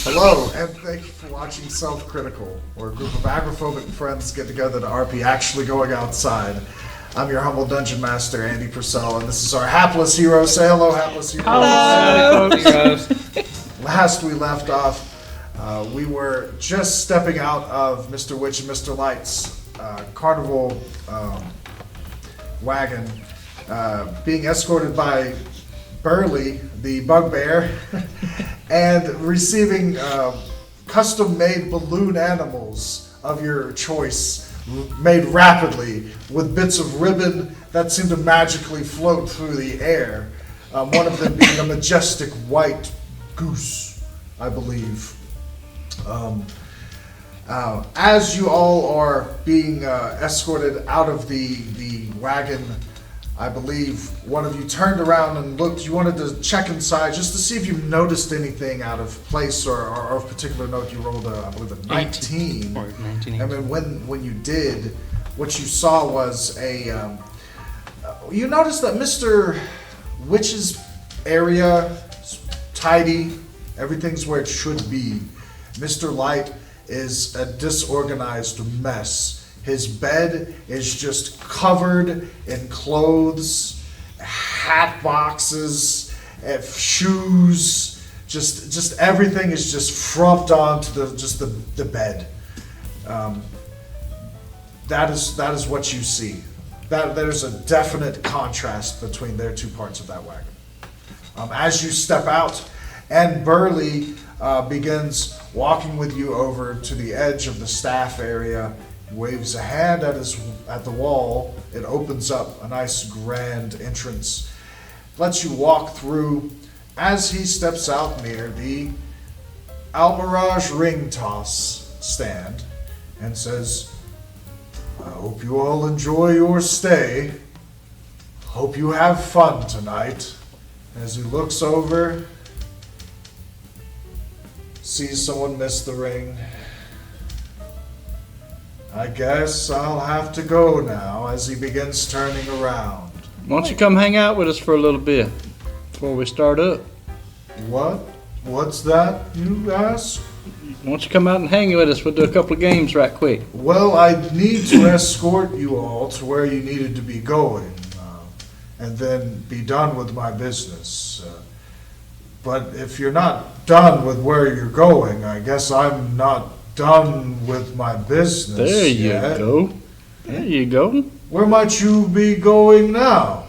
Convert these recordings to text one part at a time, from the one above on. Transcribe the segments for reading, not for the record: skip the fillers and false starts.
Hello, and thank you for watching Self-Critical, where a group of agoraphobic friends get together to RP actually going outside. I'm your humble dungeon master, Andy Purcell, and this is our hapless hero. Say hello, hapless hero. Hello. Last we left off, we were just stepping out of Mr. Witch and Mr. Light's Carnival wagon, being escorted by Burley, the bugbear, and receiving custom-made balloon animals of your choice, made rapidly with bits of ribbon that seem to magically float through the air. One of them being a majestic white goose, I believe. As you all are being escorted out of the wagon, I believe one of you turned around and looked. You wanted to check inside just to see if you noticed anything out of place or of particular note. You rolled, I believe, a 19. Or 19. I mean, when you did, what you saw was a. You noticed that Mr. Witch's area is tidy. Everything's where it should be. Mr. Light is a disorganized mess. His bed is just covered in clothes, hat boxes, shoes. Just everything is just frumped onto the bed. That is what you see. There's a definite contrast between their two parts of that wagon. As you step out, and Burley begins walking with you over to the edge of the staff area. He waves a hand at the wall. It opens up a nice grand entrance. Lets you walk through as he steps out near the Almirage ring toss stand and says, I hope you all enjoy your stay. Hope you have fun tonight. As he looks over, sees someone miss the ring. I guess I'll have to go now, as he begins turning around. Why don't you come hang out with us for a little bit before we start up? What? What's that, you ask? Why don't you come out and hang with us? We'll do a couple of games right quick. Well, I need to escort you all to where you needed to be going, and then be done with my business. But if you're not done with where you're going, I guess I'm not done with my business There you yet. go. There you go. Where might you be going now?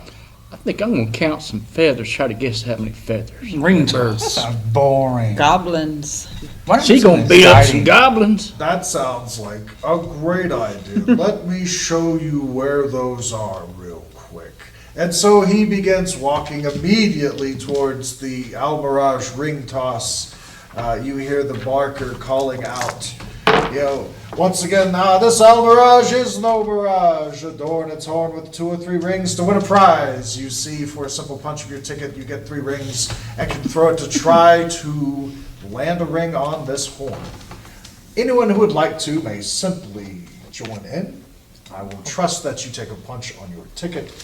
I think I'm going to count some feathers, try to guess how many feathers. Ring birds. Sounds boring. Goblins. Why don't She you do going to something beat up some exciting? goblins. That sounds like a great idea. Let me show you where those are real quick. And so he begins walking immediately towards the Almirage ring toss. You hear the barker calling out, once again, this Almirage is no mirage. Adorn its horn with 2 or 3 rings to win a prize. You see, for a simple punch of your ticket, you get 3 rings and can throw it to try to land a ring on this horn. Anyone who would like to may simply join in. I will trust that you take a punch on your ticket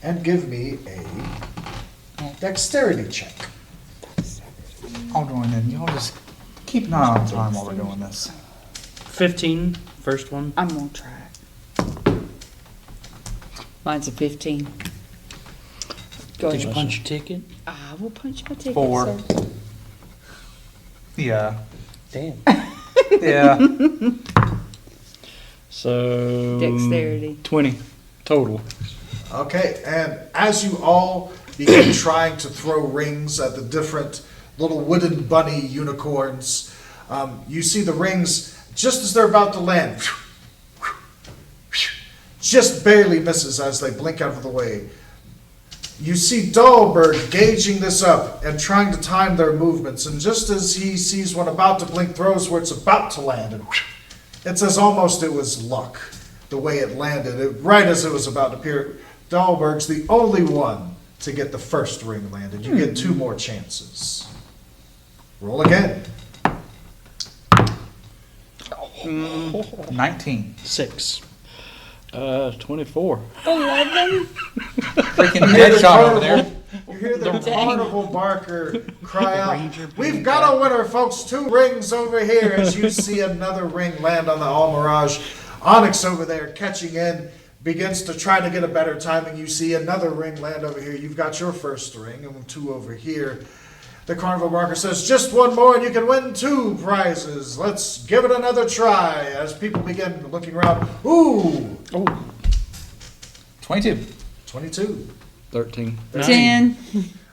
and give me a dexterity check. I'll join in. Y'all just keep an eye on time while we're doing this. 15, first one. I'm gonna try it. Mine's a 15. Go Did you ahead. punch your ticket? I will punch my ticket, 4. sir. Yeah. Damn. Yeah. So Dexterity. 20 total. Okay, and as you all begin trying to throw rings at the different little wooden bunny unicorns, you see the rings just as they're about to land. Just barely misses as they blink out of the way. You see Dahlberg gauging this up and trying to time their movements, and just as he sees one about to blink, throws where it's about to land, and it's as almost it was luck, the way it landed. Right as it was about to appear, Dahlberg's the only one to get the first ring landed. You get 2 more chances. Roll again. 19. 6. 24. 11. Freaking headshot over there. You hear the carnival barker cry out, Ranger "We've got a winner, folks! 2 rings over here!" As you see another ring land on the Al Mirage. Onyx over there catching in, begins to try to get a better timing. You see another ring land over here. You've got your first ring and 2 over here. The carnival barker says, "Just 1 more and you can win 2 prizes. Let's give it another try." As people begin looking around. Ooh! 22. 22. 13. 10.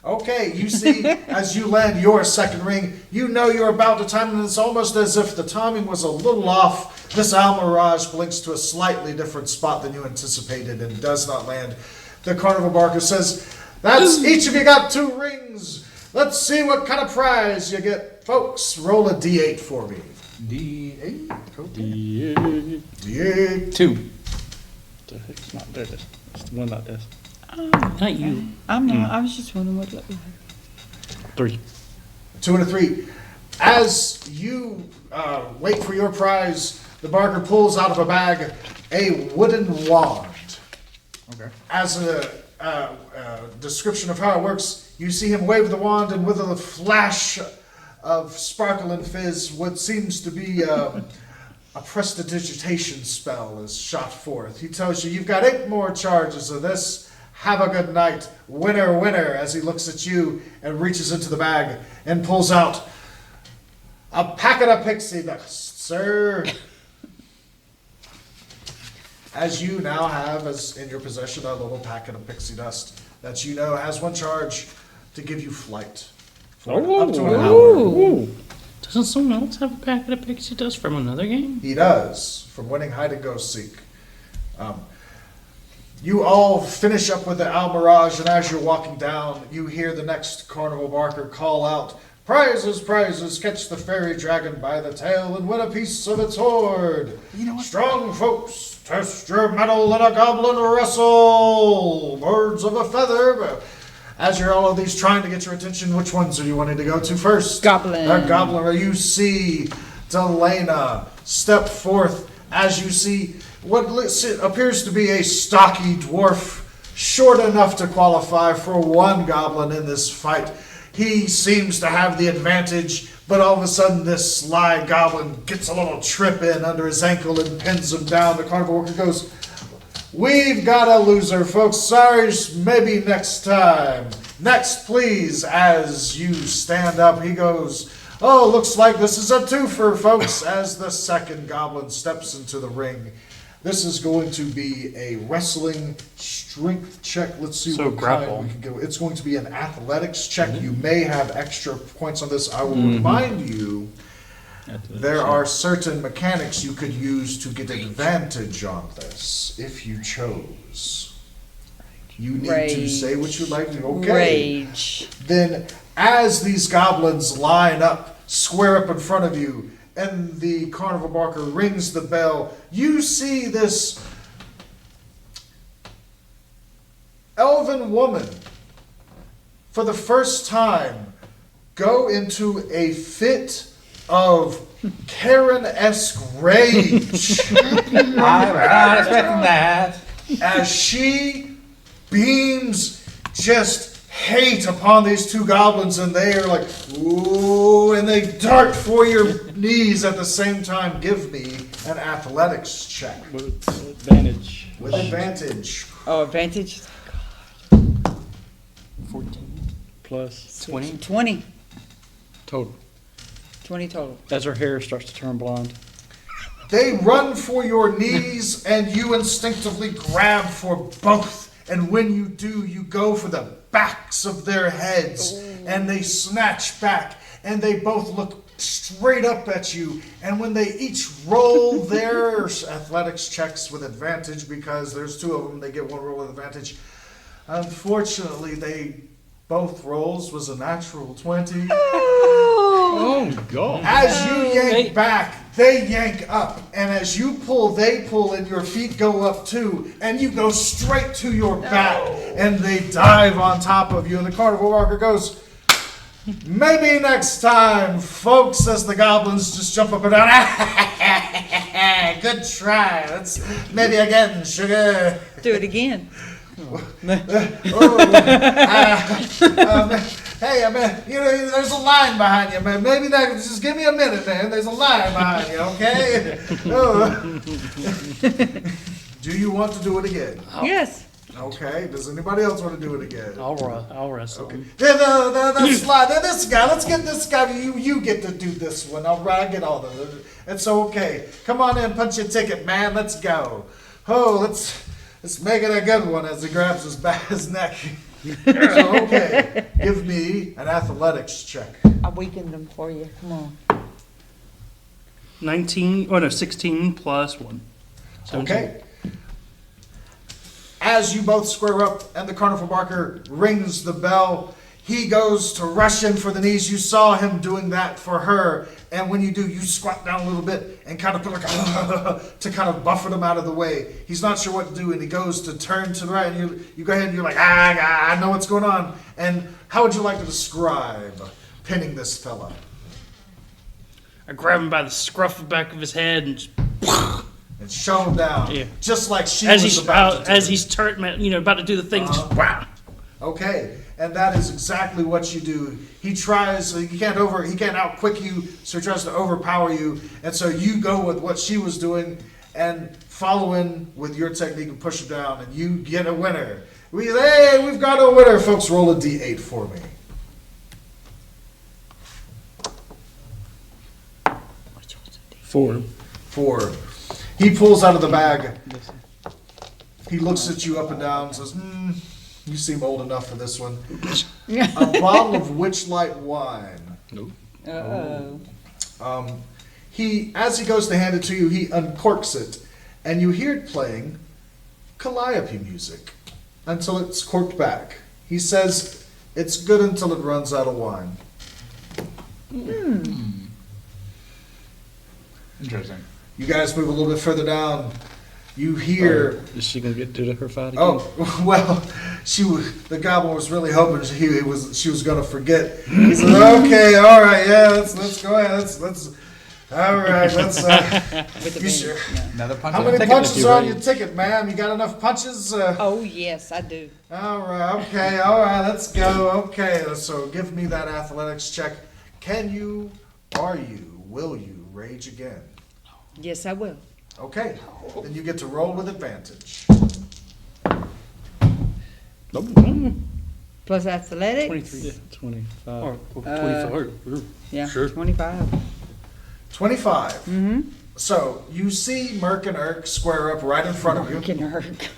Okay, you see, as you land your second ring, you know you're about to time, and it's almost as if the timing was a little off. This Al Mirage blinks to a slightly different spot than you anticipated and does not land. The carnival barker says, "That's each of you got 2 rings. Let's see what kind of prize you get. Folks, roll a D8 for me." D8. Okay. Yeah. D8. 2. The heck's not there. It's the one like this. Not you. I'm not. I was just wondering what it looked like. 3. 2 and a 3. As you wait for your prize, the barker pulls out of a bag a wooden wand. Okay. As a description of how it works, you see him wave the wand, and with a flash of sparkle and fizz, what seems to be a prestidigitation spell is shot forth. He tells you, "You've got 8 more charges of this. Have a good night. Winner, winner," as he looks at you and reaches into the bag and pulls out a packet of pixie dust, sir. As you now have as in your possession a little packet of pixie dust that you know has 1 charge to give you flight for up to an hour. Ooh. Doesn't someone else have a packet of pixie dust from another game? He does, from winning hide and go seek. You all finish up with the Al Mirage, and as you're walking down, you hear the next carnival barker call out, "Prizes, prizes, catch the fairy dragon by the tail and win a piece of its hoard. You know what? Strong folks, test your mettle in a goblin wrestle. Birds of a feather." As you're all of these trying to get your attention, which ones are you wanting to go to first? Goblin. The goblin. You see Delana step forth as you see what appears to be a stocky dwarf, short enough to qualify for 1 goblin in this fight. He seems to have the advantage, but all of a sudden this sly goblin gets a little trip in under his ankle and pins him down. The carnival worker goes, "We've got a loser, folks. Sorry, maybe next time. Next, please." As you stand up, he goes, "Oh, looks like this is a twofer, folks," as the second goblin steps into the ring. This is going to be a wrestling strength check. Let's see So what grapple. kind we can go. It's going to be an athletics check. You may have extra points on this. I will remind you, there are certain mechanics you could use to get advantage on this if you chose. You need to say what you'd like to. Okay. Rage. Then, as these goblins line up, square up in front of you, and the carnival barker rings the bell, you see this elven woman, for the first time, go into a fit of Karen-esque rage I'm not expecting that. as she beams just hate upon these 2 goblins, and they are like, "Ooh," and they dart for your knees at the same time. Give me an athletics check. With advantage. With advantage. Oh, advantage. 14. Plus 20. 20. total. 20 total. As her hair starts to turn blonde. They run for your knees, and you instinctively grab for both. And when you do, you go for the backs of their heads, and they snatch back, and they both look straight up at you. And when they each roll their athletics checks with advantage, because there's 2 of them, they get 1 roll with advantage. Unfortunately, both rolls was a natural 20. Oh, God. As you yank back, they yank up. And as you pull, they pull, and your feet go up too. And you go straight to your back. And they dive on top of you. And the carnival barker goes, "Maybe next time, folks," as the goblins just jump up and down. "Good try. Let's maybe again, sugar." Do it again. Hey, man, there's a line behind you, man. Maybe just give me a minute, man. There's a line behind you, okay? Oh. Do you want to do it again? Yes. Okay. Does anybody else want to do it again? I'll wrestle him. Yeah, the slide. This guy. Let's get this guy. You get to do this one. All right, I get all of it. It's okay. Come on in, punch your ticket, man. Let's go. Oh, let's make it a good one as he grabs his neck. So, okay, give me an athletics check. I weakened them for you. Come on. 16 plus 1. 17. Okay. As you both square up and the carnival barker rings the bell, he goes to rush in for the knees. You saw him doing that for her. And when you do, you squat down a little bit and kind of put like to kind of buffet him out of the way. He's not sure what to do, and he goes to turn to the right, and you go ahead and you're like, I know what's going on. And how would you like to describe pinning this fella? I grab him by the scruff of the back of his head and just, And shove him down, Yeah. just like she as was he's about to do. he's about to do the thing. Just wow. Okay, and that is exactly what you do. He tries, he can't outquick you, so he tries to overpower you, and so you go with what she was doing and follow in with your technique and push him down, and you get a winner. We've got a winner, folks. Roll a d8 for me. 4. 4. He pulls out of the bag. He looks at you up and down and says, you seem old enough for this one. A bottle of Witchlight wine. Nope. Uh-oh. As he goes to hand it to you, he uncorks it, and you hear it playing calliope music until it's corked back. He says it's good until it runs out of wine. Interesting. You guys move a little bit further down. You hear... Is she gonna get to her fight again? Oh, well, the goblin was really hoping she was going to forget. He said, okay, all right, yeah, let's go ahead. All right, let's... With the you sure? No. Another punch. How on the many ticket. punches are on your ticket, ma'am? You got enough punches? Oh, yes, I do. All right, okay, all right, let's go. Okay, so give me that athletics check. Will you rage again? Yes, I will. Okay, then you get to roll with advantage. Nope. Plus athletics? 23. Yeah, 25. Or 24. Yeah, Sure. 25. 25. Mm-hmm. So you see Merc and Urk square up right in front of you, Can hurt.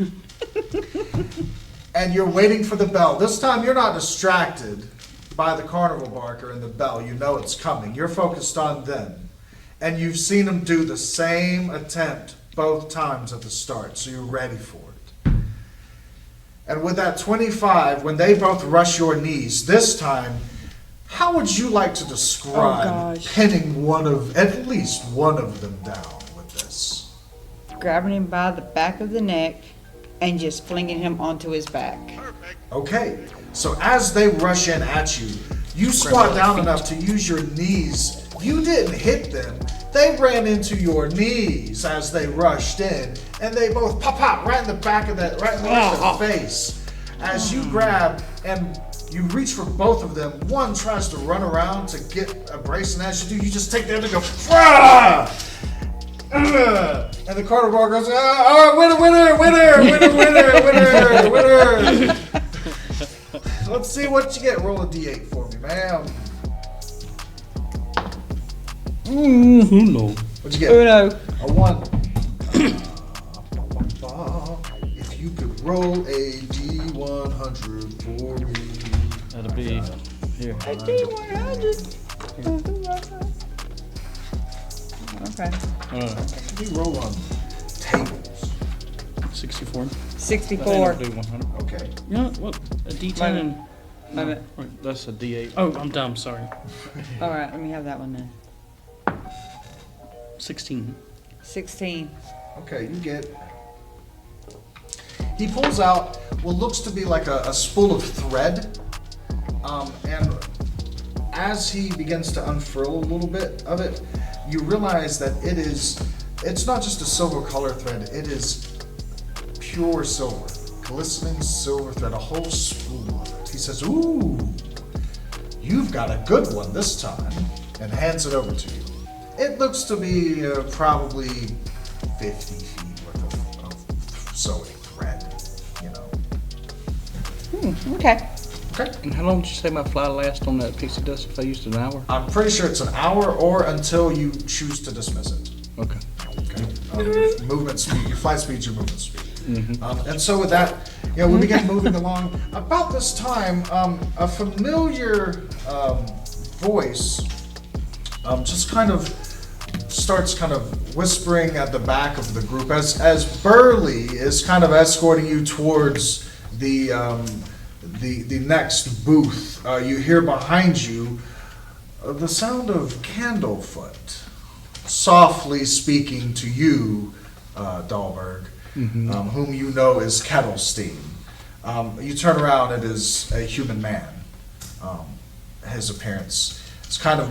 and you're waiting for the bell. This time you're not distracted by the carnival barker and the bell. You know it's coming. You're focused on them. And you've seen them do the same attempt both times at the start, so you're ready for it. And with that 25, when they both rush your knees, this time, how would you like to describe gosh. pinning at least one of them down with this? Grabbing him by the back of the neck and just flinging him onto his back. Okay, so as they rush in at you, you squat down enough to use your knees. You didn't hit them. They ran into your knees as they rushed in, and they both pop right in the back of right in the back of the face. As you grab and you reach for both of them, one tries to run around to get a brace, and as you do, you just take the other and go, "Frah!" And the carnival bar goes, all right, winner. Let's see what you get. Roll a d8 for me, ma'am. No. What'd you get? Uno. A 1. If you could roll a d100 for me. That'll be here. A D100. Okay. You roll on tables. 64. 64. I'll do 100. Okay. You know what? A D10 and. Wait a minute. Right, that's a D8. Oh, I'm dumb. Sorry. All right, let me have that one then. 16. 16. Okay, you get. He pulls out what looks to be like a spool of thread. And as he begins to unfurl a little bit of it, you realize that it's not just a silver color thread, it is pure silver. glistening silver thread, a whole spool of it. He says, "Ooh, you've got a good one this time," and hands it over to you. It looks to be probably 50 feet worth of sewing thread, you know. Okay. Okay. And how long did you say my fly lasts on that pixie dust if I used an hour? I'm pretty sure it's an hour or until you choose to dismiss it. Okay. Okay. Your movement speed, your flight speed, your movement speed. And so with that, we begin moving along. About this time, a familiar voice just kind of starts kind of whispering at the back of the group as Burley is kind of escorting you towards the next booth. You hear behind you the sound of Candlefoot softly speaking to you, Dahlberg, whom you know is Kettlestein. You turn around, it is a human man. His appearance is kind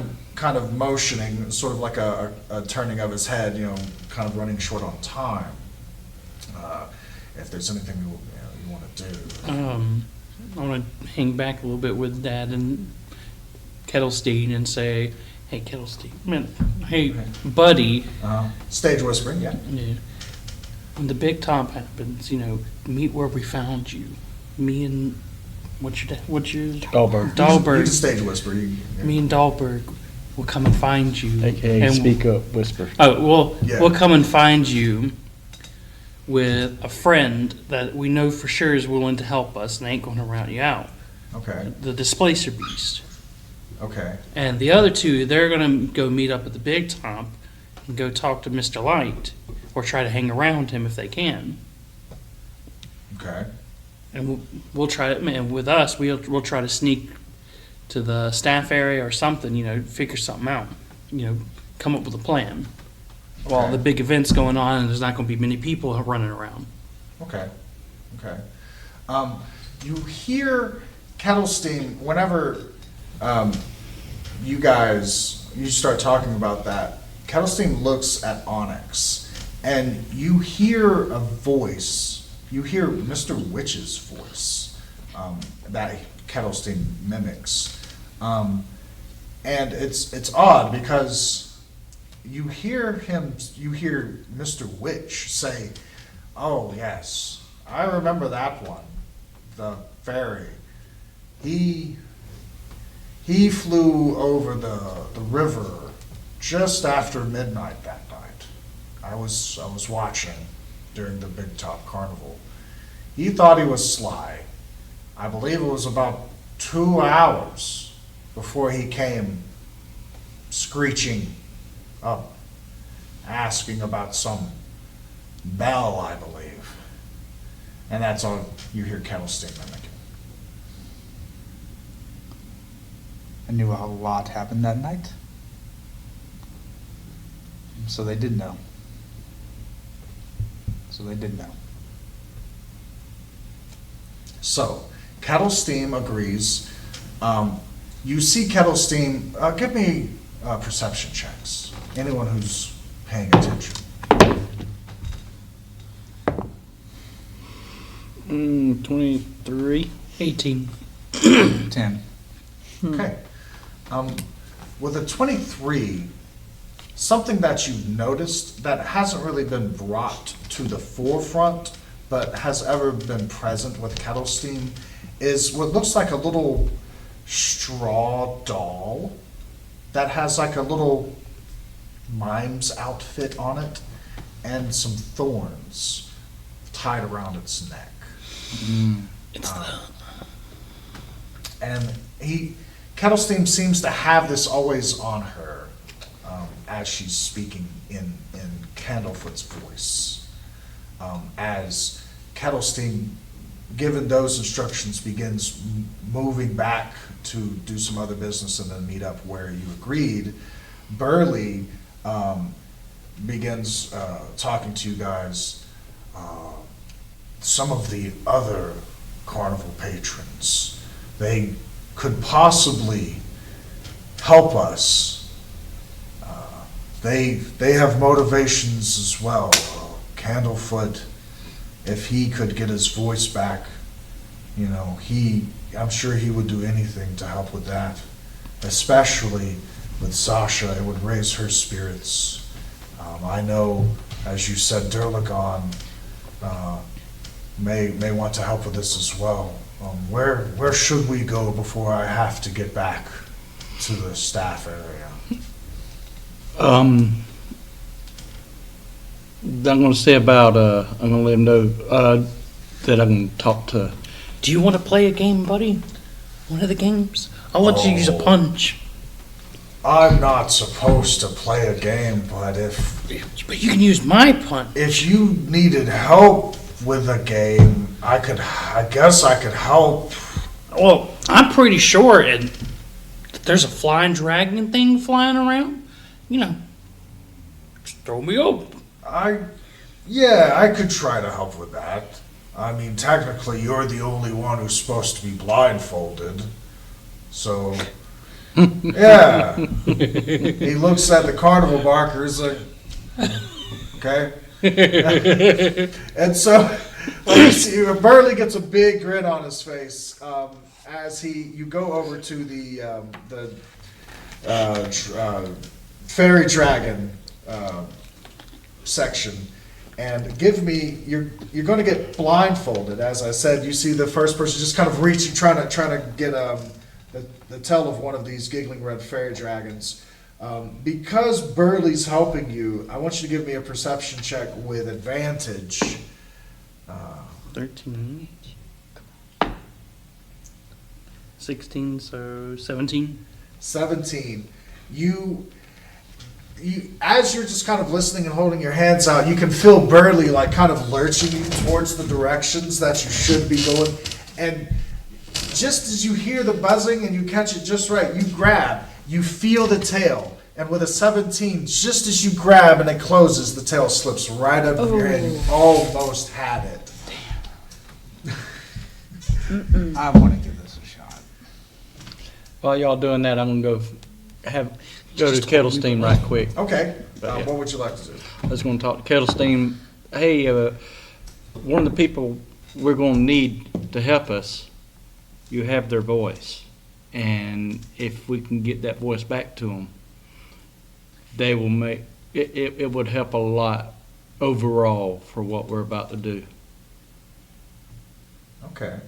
of motioning, sort of like a turning of his head, kind of running short on time. If there's anything you want to do. I want to hang back a little bit with Dad and Kettlestein and say, "Hey, Kettlestein, hey, buddy." Stage whispering, yeah. Yeah. When the big top happens, meet where we found you. Me and what's your Dahlberg. You Dahlberg. can stage whisper. Me and Dahlberg will come and find you. AKA and speak up, whisper. We'll come and find you with a friend that we know for sure is willing to help us and ain't going to rout you out. Okay. The Displacer Beast. Okay. And the other two, they're going to go meet up at the big top and go talk to Mr. Light or try to hang around him if they can. Okay. And we'll try to, and with us, we'll try to sneak to the staff area or something, figure something out, come up with a plan. While Okay. the big event's going on and there's not going to be many people running around. Okay. Okay. You hear Kettlestein whenever you start talking about that. Kettlestein looks at Onyx, and you hear a voice. You hear Mr. Witch's voice that Kettlestein mimics, and it's odd because you hear Mr. Witch say, "Oh yes, I remember that one, the fairy. He flew over the river just after midnight that night. I was watching during the Big Top Carnival. He thought he was sly. I believe it was about 2 hours before he came screeching up, asking about some bell, I believe." And that's all you hear Kettlestein mimicking. I knew a lot happened that night. So they did know. So, Kettlestein agrees. You see Kettlestein, give me perception checks. Anyone who's paying attention. 23. 18. 10. Okay. With a 23, something that you've noticed that hasn't really been brought to the forefront, but has ever been present with Kettlestein, is what looks like a little straw doll that has like a little mime's outfit on it and some thorns tied around its neck. And Kettlestein seems to have this always on her as she's speaking in Candlefoot's voice. As Kettlestein, given those instructions, begins moving back to do some other business and then meet up where you agreed, Burley begins talking to you guys. Some of the other carnival patrons, they could possibly help us. They have motivations as well. Candlefoot if he could get his voice back, you know, I'm sure he would do anything to help with that. Especially with Sasha, it would raise her spirits. I know, as you said, Durlagon may want to help with this as well. Where should we go before I have to get back to the staff area? I'm gonna say about, I'm gonna let him know, that I can talk to, Do you want to play a game, buddy? One of the games? I'll let you use a punch. I'm not supposed to play a game, but But you can use my punch. if you needed help with a game, I guess I could help. Well, I'm pretty sure that there's a flying dragon thing flying around. You know, just throw me up. Yeah, I could try to help with that. I mean, technically, you're the only one who's supposed to be blindfolded. So, yeah. He looks at the carnival barkers like, okay. And so, you see, Burley gets a big grin on his face as you go over to the fairy dragon section. And give me, you're going to get blindfolded. As I said, you see the first person just kind of reaching, trying to get the tail of one of these giggling red fairy dragons. Because Burley's helping you, I want you to give me a perception check with advantage. 13. 16, so 17. 17. You, as you're just kind of listening and holding your hands out, you can feel Burley like kind of lurching you towards the directions that you should be going. And just as you hear the buzzing and you catch it just right, you grab, you feel the tail. And with a 17, just as you grab and it closes, the tail slips right up your head. You almost had it. I want to give this a shot. while y'all doing that, I'm gonna go to Kettlestein right quick. Okay. Yeah. What would you like to do? I was gonna talk to Kettlestein. Hey, one of the people we're gonna need to help us, you have their voice. And if we can get that voice back to them, they will make, it would help a lot overall for what we're about to do. Okay.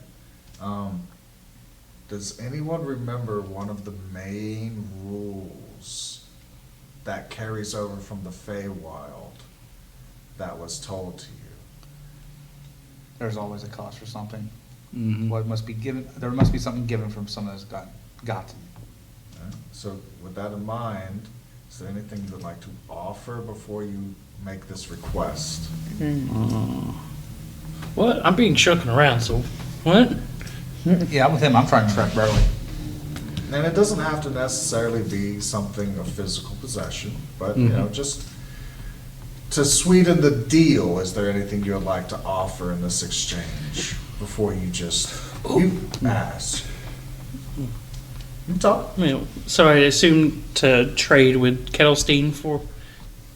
Does anyone remember one of the main rules that carries over from the Feywild that was told to you? There's always a cost for something. Mhm. What must be given? There must be something given from someone that's gotten. So with that in mind, is there anything you would like to offer before you make this request? What? I'm being shooken around, so what? Yeah, I'm with him. I'm trying to track Burley. And it doesn't have to necessarily be something of physical possession, but you know, just to sweeten the deal, is there anything you would like to offer in this exchange before you you ask? You talk. I mean, so I assume to trade with Kettlestein for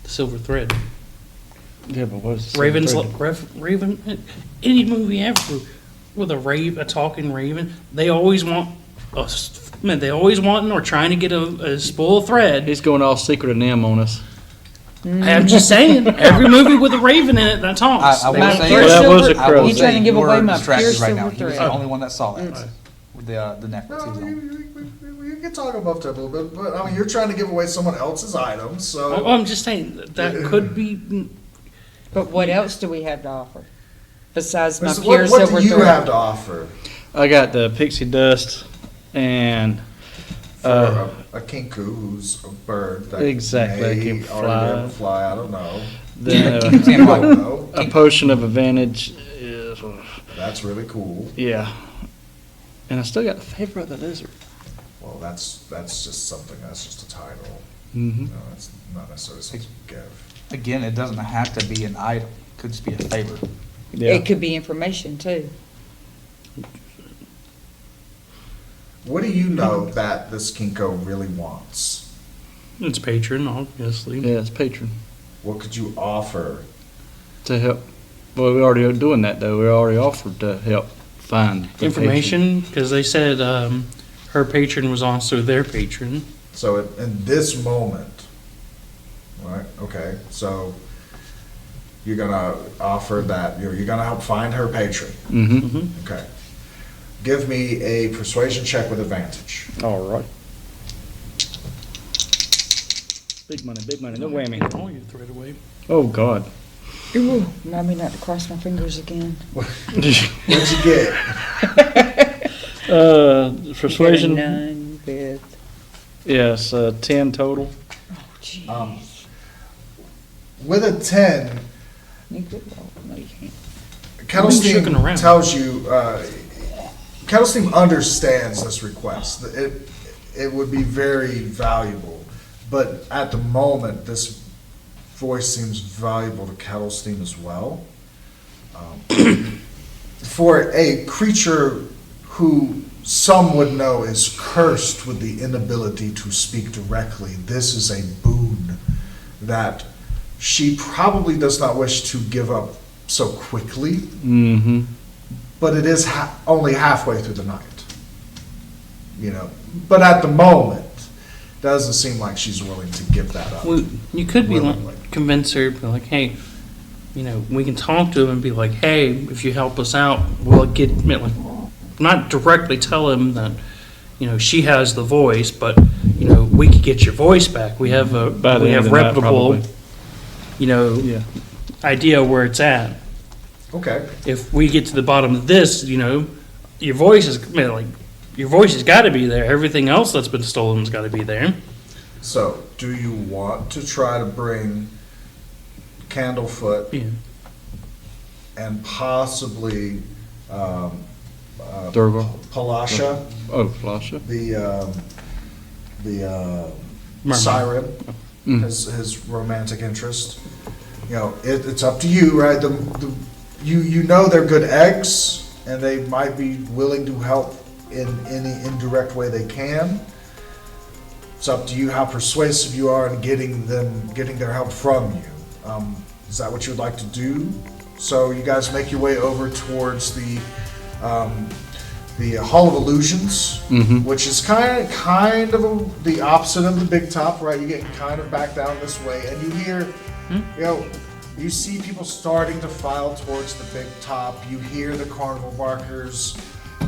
the silver thread. Yeah, but what's Raven, any movie ever with a talking raven, they always want they always wanting or trying to get a spool thread. He's going all secret and them on us. I'm just saying, every movie with a raven in it that talks. I will they- say, Well, that was a I will crow. You trying to say give you away are my distracted pure right now. silver He was thread. the only one that saw that with the necklace. No, he was on. you can talk about that a little bit, but I mean, you're trying to give away someone else's items, so. I'm just saying that could be. But what else do we have to offer? Besides my So pure what silver do you thread? have to offer I got the pixie dust and for a kinku who's a bird that Exactly, may can already be fly. able to fly? I don't know. then Keep saying I what? don't know. a potion of advantage is, That's really cool. yeah. And I still got the favor of the lizard. Well, that's just something. That's just a title. Mm-hmm. No, it's not necessarily something to give. Again, it doesn't have to be an item. It could just be a favor. Yeah. It could be information too. What do you know that this Kinko really wants? It's patron, obviously. Yeah, it's patron What could you offer? to help Well, we're already doing that though. We already offered to help find the patron. Information, because they said her patron was also their patron. So in this moment, right, okay, so you're gonna offer that, you're gonna help find her patron, Mm-hmm. okay. Give me a persuasion check with advantage. All right. Big money, no whammy. All your thread away. Oh, God. Ooh, remind me not to cross my fingers again. What'd you get? Persuasion, None with, yes, 10 total. geez. With a 10, You could roll. No, you can't. shooking around. Kettlestein tells you, Kettlestein understands this request. It would be very valuable, but at the moment, this voice seems valuable to Kettlestein as well. For a creature who some would know is cursed with the inability to speak directly, this is a boon that she probably does not wish to give up so quickly, Mm-hmm. but it is only halfway through the night. You know, but at the moment, doesn't seem like she's willing to give that up. Well, you could be Willingly. like, convince her, be like, hey, you know, we can talk to him and be like, hey, if you help us out, we'll get, like, not directly tell him that, you know, she has the voice, but, you know, we could get your voice back. We have By the we end have of the night, reputable, probably. you know, Yeah. idea where it's at. Okay, If we get to the bottom of this, you know, your voice is, I mean, like, your voice has got to be there. Everything else that's been stolen has got to be there. so do you want to try to bring Candlefoot Yeah. and possibly Durga. Palasha, Oh, Flasha. the Mermaid. siren, Mm. his romantic interest? You know, it's up to you, right? You know they're good eggs, and they might be willing to help in any indirect way they can. It's up to you how persuasive you are in getting their help from you. Is that what you would like to do? So you guys make your way over towards the Hall of Illusions, Mhm. which is kind of the opposite of the big top, right? You're getting kind of back down this way, and you hear, you know, you see people starting to file towards the big top. You hear the carnival barkers.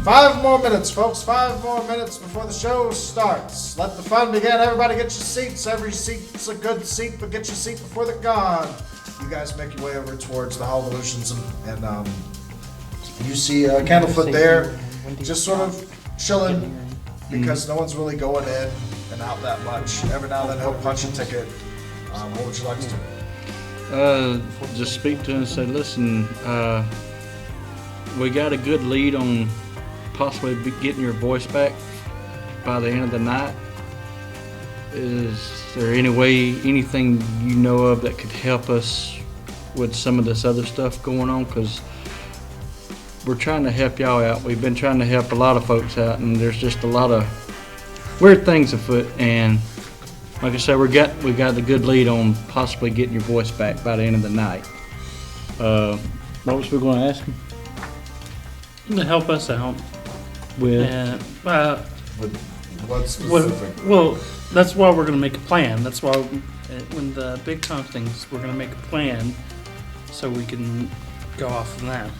5 more minutes, folks. 5 more minutes before the show starts. Let the fun begin. Everybody get your seats. Every seat's a good seat, but get your seat before they're gone. You guys make your way over towards the Hall of Illusions, and you see Candlefoot there, just sort of chilling, because no one's really going in and out that much. Every now and then he'll punch a ticket. What would you like to do? Just speak to him and say, listen, we got a good lead on possibly getting your voice back by the end of the night. Is there any way, anything you know of that could help us with some of this other stuff going on? Because we're trying to help y'all out. We've been trying to help a lot of folks out, and there's just a lot of weird things afoot. And like I said, we got the good lead on possibly getting your voice back by the end of the night. What was we going to ask him? To help us out. With And, What specific? well, that's why we're going to make a plan. That's why when the big time things, we're going to make a plan so we can go off of that.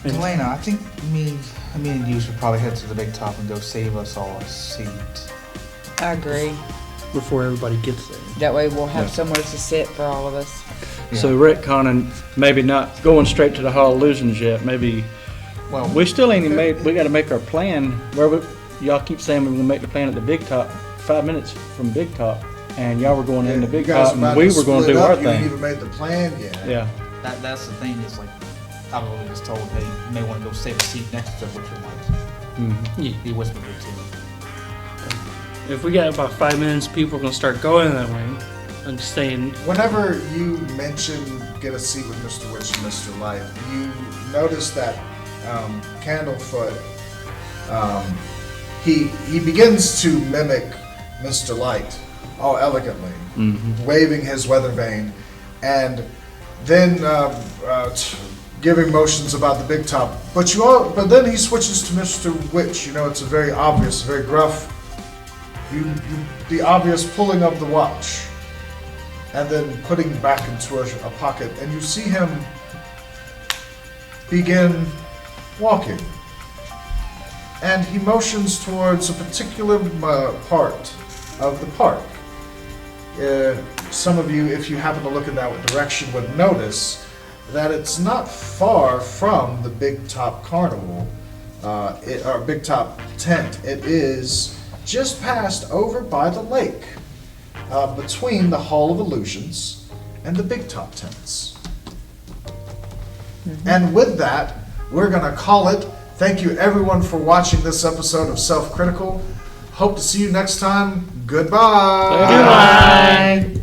Elena, I think me and you should probably head to the big top and go save us all a seat. I agree. Before everybody gets there. That way we'll have Yeah. somewhere to sit for all of us. So retconning, maybe not going straight to the Hall of Illusions yet. Maybe Well, we still ain't even made. We got to make our plan. Y'all keep saying we're gonna make the plan at the Big Top. 5 minutes from Big Top, and y'all were going in the You Big guys Top, and about we to were going to split do up. our You ain't thing. even made the plan yet. Yeah. that's the thing is like, I was just told, hey, you may want to go save a seat next to Richard White. Mhm. Yeah. He whispered it to me. If we got about 5 minutes, people are going to start going that way and staying. Whenever you mention get a seat with Mr. Witch and Mr. Light, you notice that Candlefoot, he begins to mimic Mr. Light elegantly, waving his weather vane, and then giving motions about the big top. But then he switches to Mr. Witch. You know, it's a very obvious, very gruff. The obvious pulling of the watch, and then putting back into a pocket, and you see him begin walking. And he motions towards a particular part of the park. Some of you, if you happen to look in that direction, would notice that it's not far from the Big Top Carnival, or Big Top tent. It is just past over by the lake, between the Hall of Illusions and the Big Top tents. And with that, we're going to call it. Thank you everyone for watching this episode of Self Critical. Hope to see you next time. Goodbye. Goodbye.